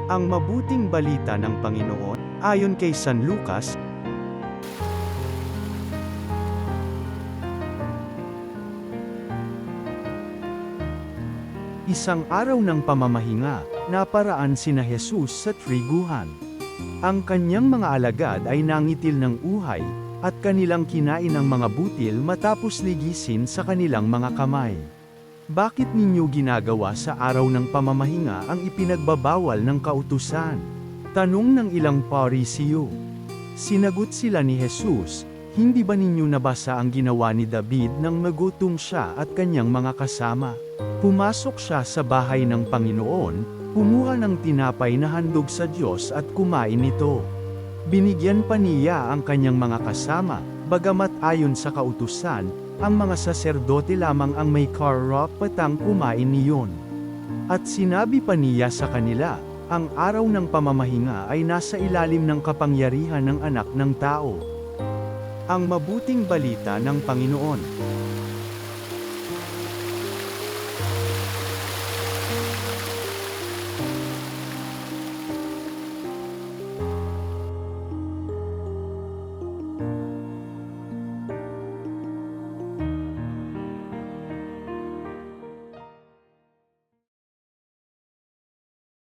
Ang mabuting balita ng Panginoon, ayon kay San Lucas. Isang araw ng pamamahinga, naparaan sina Jesus sa triguhan. Ang kanyang mga alagad ay nangitil ng uhay, at kanilang kinain ang mga butil matapos ligisin sa kanilang mga kamay. Bakit ninyo ginagawa sa araw ng pamamahinga ang ipinagbabawal ng kautusan? Tanong ng ilang Parisiyo. Sinagot sila ni Jesus, hindi ba ninyo nabasa ang ginawa ni David nang nagutom siya at kanyang mga kasama? Pumasok siya sa bahay ng Panginoon, kumuha ng tinapay na handog sa Diyos at kumain nito. Binigyan pa niya ang kanyang mga kasama, bagamat ayon sa kautusan, ang mga saserdote lamang ang may karapatang kumain niyon. At sinabi pa niya sa kanila, ang araw ng pamamahinga ay nasa ilalim ng kapangyarihan ng anak ng tao. Ang mabuting balita ng Panginoon.